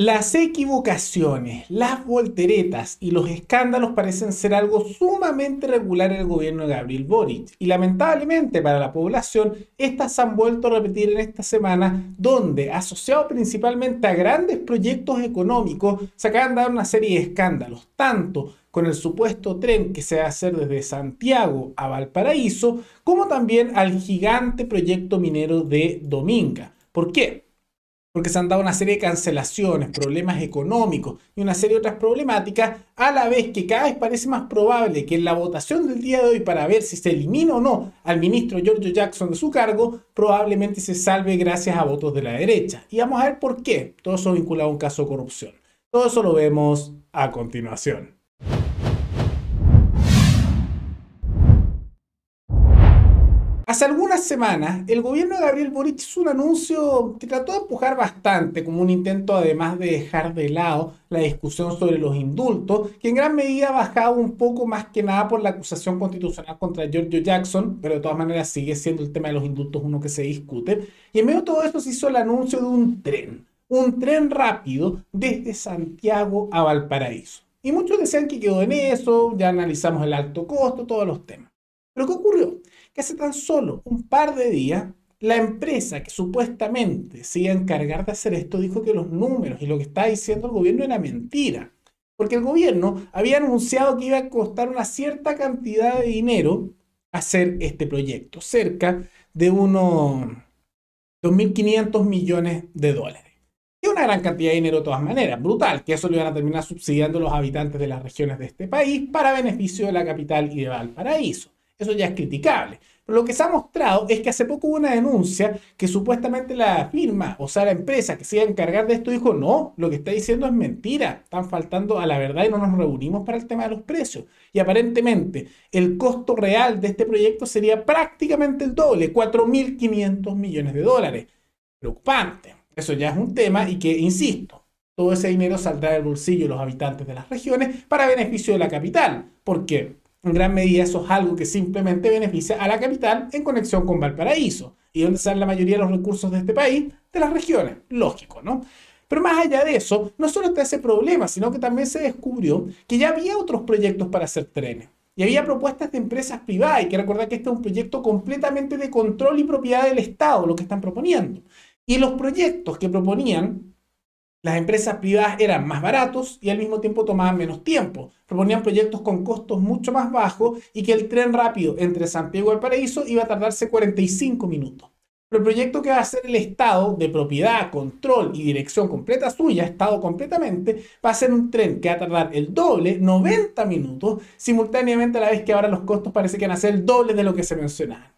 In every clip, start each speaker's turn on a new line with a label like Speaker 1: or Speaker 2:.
Speaker 1: Las equivocaciones, las volteretas y los escándalos parecen ser algo sumamente regular en el gobierno de Gabriel Boric. Y lamentablemente para la población, estas se han vuelto a repetir en esta semana, donde, asociado principalmente a grandes proyectos económicos, se acaban de dar una serie de escándalos, tanto con el supuesto tren que se va a hacer desde Santiago a Valparaíso, como también al gigante proyecto minero de Dominga. ¿Por qué? Porque se han dado una serie de cancelaciones, problemas económicos y una serie de otras problemáticas, a la vez que cada vez parece más probable que en la votación del día de hoy para ver si se elimina o no al ministro Giorgio Jackson de su cargo, probablemente se salve gracias a votos de la derecha. Y vamos a ver por qué. Todo eso vinculado a un caso de corrupción. Todo eso lo vemos a continuación. Hace algunas semanas, el gobierno de Gabriel Boric hizo un anuncio que trató de empujar bastante, como un intento además de dejar de lado la discusión sobre los indultos, que en gran medida bajaba un poco más que nada por la acusación constitucional contra Giorgio Jackson, pero de todas maneras sigue siendo el tema de los indultos uno que se discute. Y en medio de todo eso se hizo el anuncio de un tren rápido desde Santiago a Valparaíso. Y muchos decían que quedó en eso, ya analizamos el alto costo, todos los temas. Pero ¿qué ocurrió? Que hace tan solo un par de días, la empresa que supuestamente se iba a encargar de hacer esto dijo que los números y lo que estaba diciendo el gobierno era mentira. Porque el gobierno había anunciado que iba a costar una cierta cantidad de dinero hacer este proyecto, cerca de unos 2.500 millones de dólares. Es una gran cantidad de dinero de todas maneras, brutal, que eso lo iban a terminar subsidiando los habitantes de las regiones de este país para beneficio de la capital y de Valparaíso. Eso ya es criticable. Pero lo que se ha mostrado es que hace poco hubo una denuncia que supuestamente la firma, o sea, la empresa que se iba a encargar de esto dijo, no, lo que está diciendo es mentira, están faltando a la verdad y no nos reunimos para el tema de los precios. Y aparentemente el costo real de este proyecto sería prácticamente el doble, 4.500 millones de dólares. Preocupante. Eso ya es un tema y que, insisto, todo ese dinero saldrá del bolsillo de los habitantes de las regiones para beneficio de la capital. ¿Por qué? En gran medida eso es algo que simplemente beneficia a la capital en conexión con Valparaíso. ¿Y dónde salen la mayoría de los recursos de este país? De las regiones. Lógico, ¿no? Pero más allá de eso, no solo está ese problema, sino que también se descubrió que ya había otros proyectos para hacer trenes. Y había propuestas de empresas privadas. Hay que recordar que este es un proyecto completamente de control y propiedad del Estado, lo que están proponiendo. Y los proyectos que proponían las empresas privadas eran más baratos y al mismo tiempo tomaban menos tiempo. Proponían proyectos con costos mucho más bajos y que el tren rápido entre Santiago y Valparaíso iba a tardarse 45 minutos. Pero el proyecto que va a hacer el Estado, de propiedad, control y dirección completa suya, Estado completamente, va a ser un tren que va a tardar el doble, 90 minutos, simultáneamente a la vez que ahora los costos parece que van a ser el doble de lo que se mencionaba.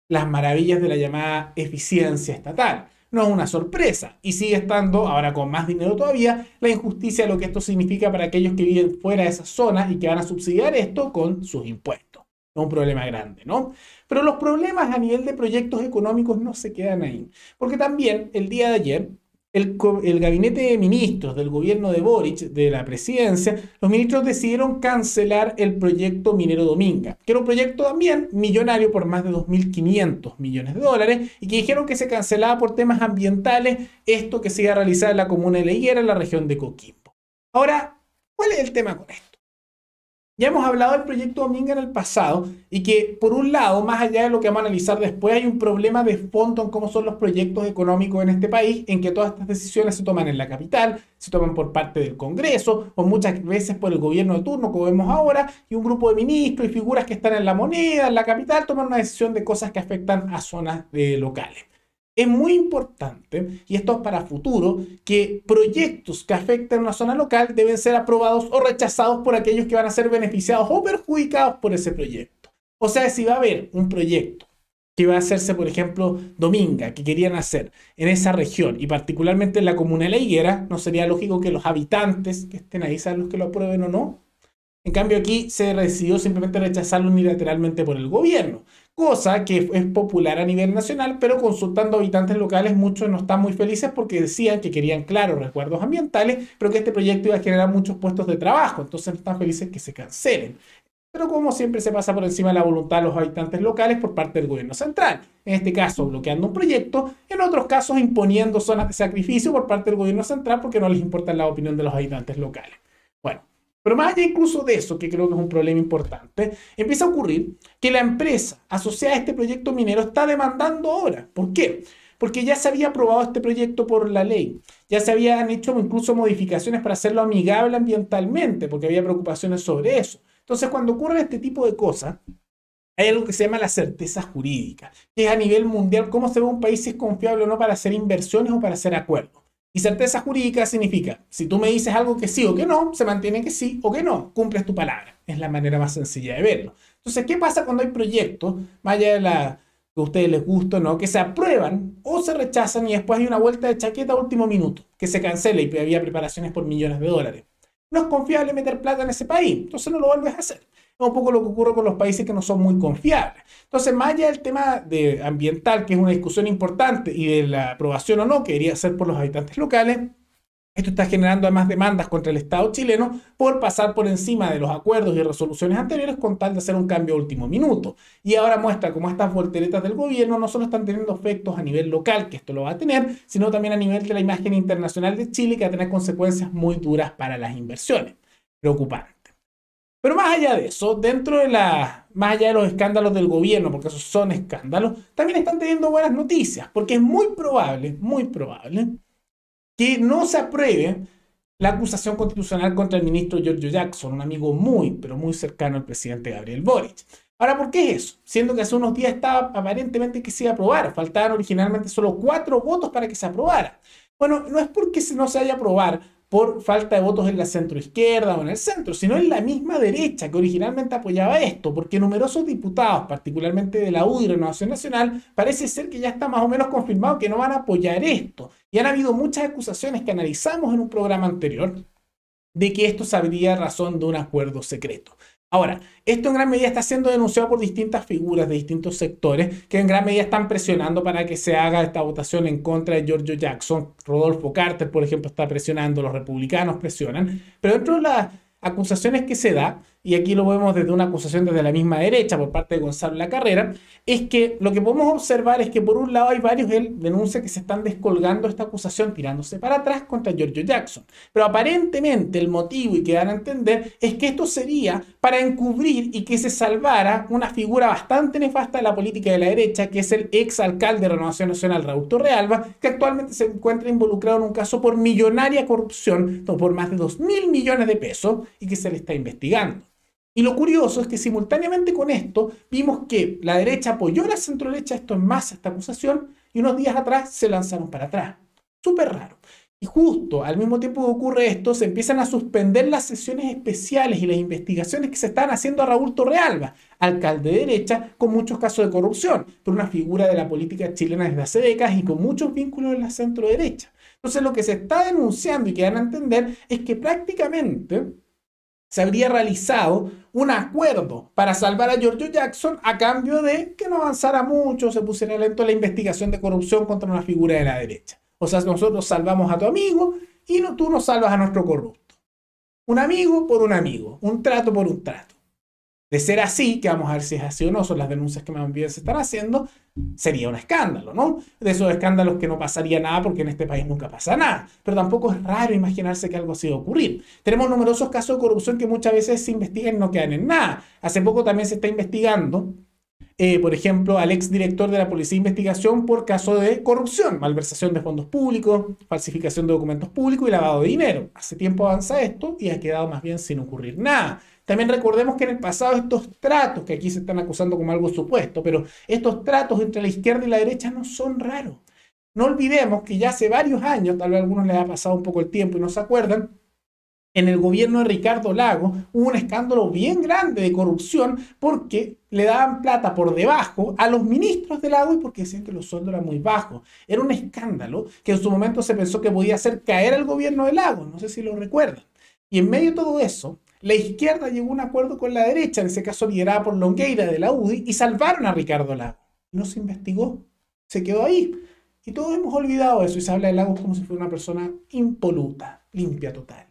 Speaker 1: Las maravillas de la llamada eficiencia estatal. No es una sorpresa y sigue estando, ahora con más dinero todavía, la injusticia de lo que esto significa para aquellos que viven fuera de esas zonas y que van a subsidiar esto con sus impuestos. Es un problema grande, ¿no? Pero los problemas a nivel de proyectos económicos no se quedan ahí. Porque también el día de ayer, el gabinete de ministros del gobierno de Boric, de la presidencia, los ministros decidieron cancelar el proyecto minero Dominga, que era un proyecto también millonario por más de 2.500 millones de dólares y que dijeron que se cancelaba por temas ambientales, esto que se iba a realizar en la comuna de La Higuera, en la región de Coquimbo. Ahora, ¿cuál es el tema con esto? Ya hemos hablado del proyecto Dominga en el pasado y que, por un lado, más allá de lo que vamos a analizar después, hay un problema de fondo en cómo son los proyectos económicos en este país, en que todas estas decisiones se toman en la capital, se toman por parte del Congreso o muchas veces por el gobierno de turno, como vemos ahora, y un grupo de ministros y figuras que están en la moneda, en la capital, toman una decisión de cosas que afectan a zonas locales. Es muy importante, y esto es para futuro, que proyectos que afecten a una zona local deben ser aprobados o rechazados por aquellos que van a ser beneficiados o perjudicados por ese proyecto. O sea, si va a haber un proyecto que va a hacerse, por ejemplo, Dominga, que querían hacer en esa región, y particularmente en la comuna de La Higuera, no sería lógico que los habitantes que estén ahí sean los que lo aprueben o no. En cambio, aquí se decidió simplemente rechazarlo unilateralmente por el gobierno, cosa que es popular a nivel nacional, pero consultando a habitantes locales muchos no están muy felices porque decían que querían, claro, resguardos ambientales, pero que este proyecto iba a generar muchos puestos de trabajo, entonces no están felices que se cancelen. pero como siempre se pasa por encima de la voluntad de los habitantes locales por parte del gobierno central. En este caso bloqueando un proyecto, en otros casos imponiendo zonas de sacrificio por parte del gobierno central porque no les importa la opinión de los habitantes locales. Bueno, pero más allá incluso de eso, que creo que es un problema importante, empieza a ocurrir que la empresa asociada a este proyecto minero está demandando ahora. ¿Por qué? Porque ya se había aprobado este proyecto por la ley, ya se habían hecho incluso modificaciones para hacerlo amigable ambientalmente, porque había preocupaciones sobre eso. Entonces, cuando ocurren este tipo de cosas, hay algo que se llama la certeza jurídica, que es a nivel mundial cómo se ve un país si es confiable o no para hacer inversiones o para hacer acuerdos. Y certeza jurídica significa, si tú me dices algo que sí o que no, se mantiene que sí o que no, cumples tu palabra. Es la manera más sencilla de verlo. Entonces, ¿qué pasa cuando hay proyectos, más allá de la que a ustedes les gusta o no, que se aprueban o se rechazan y después hay una vuelta de chaqueta a último minuto, que se cancela y había preparaciones por millones de dólares? No es confiable meter plata en ese país, entonces no lo vuelves a hacer. Es un poco lo que ocurre con los países que no son muy confiables. Entonces, más allá del tema de ambiental, que es una discusión importante, y de la aprobación o no, que debería ser por los habitantes locales, esto está generando además demandas contra el Estado chileno por pasar por encima de los acuerdos y resoluciones anteriores con tal de hacer un cambio a último minuto. Y ahora muestra cómo estas volteretas del gobierno no solo están teniendo efectos a nivel local, que esto lo va a tener, sino también a nivel de la imagen internacional de Chile, que va a tener consecuencias muy duras para las inversiones. Preocupante. Pero más allá de eso, más allá de los escándalos del gobierno, porque esos son escándalos, también están teniendo buenas noticias, porque es muy probable que no se apruebe la acusación constitucional contra el ministro Giorgio Jackson, un amigo muy, pero muy cercano al presidente Gabriel Boric. Ahora, ¿por qué es eso? Siendo que hace unos días estaba aparentemente que se iba a aprobar, faltaban originalmente solo 4 votos para que se aprobara. Bueno, no es porque no se haya aprobar por falta de votos en la centroizquierda o en el centro, sino en la misma derecha que originalmente apoyaba esto, porque numerosos diputados, particularmente de la UDI y Renovación Nacional, parece ser que ya está más o menos confirmado que no van a apoyar esto. Y han habido muchas acusaciones que analizamos en un programa anterior de que esto sabría razón de un acuerdo secreto. Ahora, esto en gran medida está siendo denunciado por distintas figuras de distintos sectores que en gran medida están presionando para que se haga esta votación en contra de Giorgio Jackson. Rodolfo Carter, por ejemplo, está presionando, los republicanos presionan, pero dentro de las acusaciones que se da, y aquí lo vemos desde una acusación desde la misma derecha por parte de Gonzalo Lacarrera, es que lo que podemos observar es que por un lado hay varios denuncias que se están descolgando esta acusación, tirándose para atrás contra Giorgio Jackson. Pero aparentemente el motivo, y que dan a entender, es que esto sería para encubrir y que se salvara una figura bastante nefasta de la política de la derecha, que es el ex alcalde de Renovación Nacional, Raúl Torrealba, que actualmente se encuentra involucrado en un caso por millonaria corrupción, por más de 2.000 millones de pesos, y que se le está investigando. Y lo curioso es que simultáneamente con esto vimos que la derecha apoyó a la centroderecha, esto en masa, esta acusación, y unos días atrás se lanzaron para atrás. Súper raro. Y justo al mismo tiempo que ocurre esto, se empiezan a suspender las sesiones especiales y las investigaciones que se están haciendo a Raúl Torrealba, alcalde de derecha, con muchos casos de corrupción, pero una figura de la política chilena desde hace décadas y con muchos vínculos en la centroderecha. Entonces lo que se está denunciando y que dan a entender es que prácticamente se habría realizado un acuerdo para salvar a Giorgio Jackson a cambio de que no avanzara mucho, se pusiera lento la investigación de corrupción contra una figura de la derecha. O sea, nosotros salvamos a tu amigo y tú nos salvas a nuestro corrupto. Un amigo por un amigo, un trato por un trato. De ser así, que vamos a ver si es así o no, son las denuncias que más bien se están haciendo, sería un escándalo, ¿no? De esos escándalos que no pasaría nada porque en este país nunca pasa nada, pero tampoco es raro imaginarse que algo así va a ocurrir. Tenemos numerosos casos de corrupción que muchas veces se investigan y no quedan en nada. Hace poco también se está investigando, por ejemplo, al exdirector de la Policía de Investigación por caso de corrupción, malversación de fondos públicos, falsificación de documentos públicos y lavado de dinero. Hace tiempo avanza esto y ha quedado más bien sin ocurrir nada. También recordemos que en el pasado estos tratos, que aquí se están acusando como algo supuesto, pero estos tratos entre la izquierda y la derecha no son raros. No olvidemos que ya hace varios años, tal vez a algunos les ha pasado un poco el tiempo y no se acuerdan, en el gobierno de Ricardo Lagos hubo un escándalo bien grande de corrupción porque le daban plata por debajo a los ministros de Lagos y porque decían que los sueldos eran muy bajos. Era un escándalo que en su momento se pensó que podía hacer caer al gobierno de Lagos, no sé si lo recuerdan. Y en medio de todo eso, la izquierda llegó a un acuerdo con la derecha, en ese caso liderada por Longueira de la UDI, y salvaron a Ricardo Lagos. No se investigó, se quedó ahí. Y todos hemos olvidado eso y se habla de Lagos como si fuera una persona impoluta, limpia total.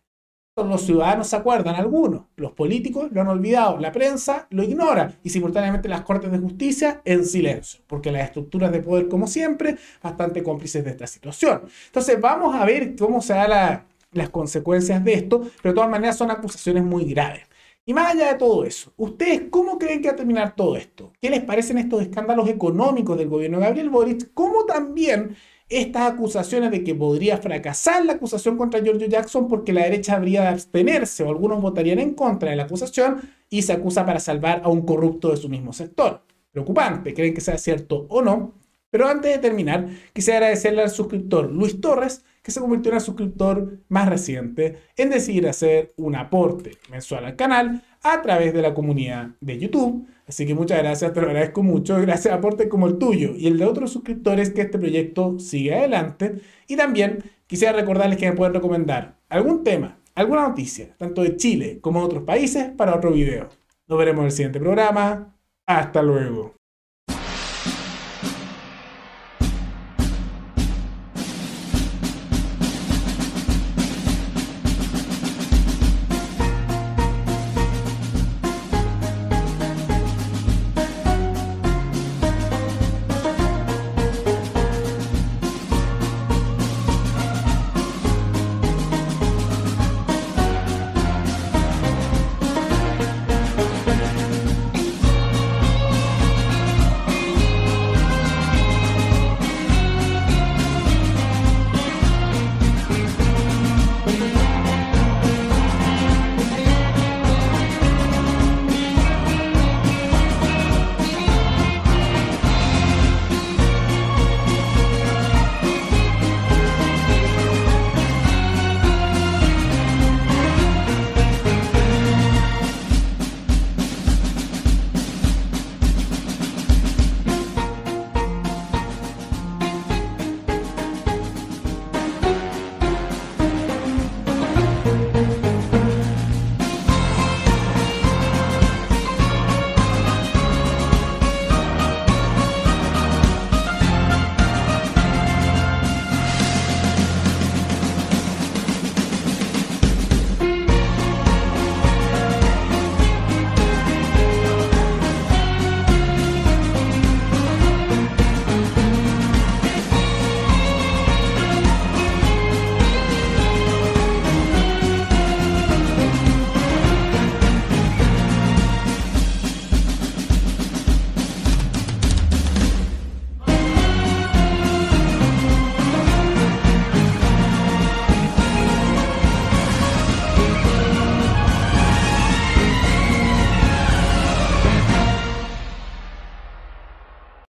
Speaker 1: Los ciudadanos se acuerdan, algunos, los políticos lo han olvidado, la prensa lo ignora y simultáneamente las cortes de justicia en silencio, porque las estructuras de poder, como siempre, bastante cómplices de esta situación. Entonces vamos a ver cómo se dan las consecuencias de esto, pero de todas maneras son acusaciones muy graves. Y más allá de todo eso, ¿ustedes cómo creen que va a terminar todo esto? ¿Qué les parecen estos escándalos económicos del gobierno de Gabriel Boric? ¿Cómo también estas acusaciones de que podría fracasar la acusación contra Giorgio Jackson porque la derecha habría de abstenerse o algunos votarían en contra de la acusación y se acusa para salvar a un corrupto de su mismo sector? Preocupante, ¿creen que sea cierto o no? Pero antes de terminar, quisiera agradecerle al suscriptor Luis Torres, que se convirtió en el suscriptor más reciente en decidir hacer un aporte mensual al canal a través de la comunidad de YouTube. Así que muchas gracias, te lo agradezco mucho. Gracias a aportes como el tuyo y el de otros suscriptores que este proyecto sigue adelante. Y también quisiera recordarles que me pueden recomendar algún tema, alguna noticia, tanto de Chile como de otros países, para otro video. Nos veremos en el siguiente programa. Hasta luego.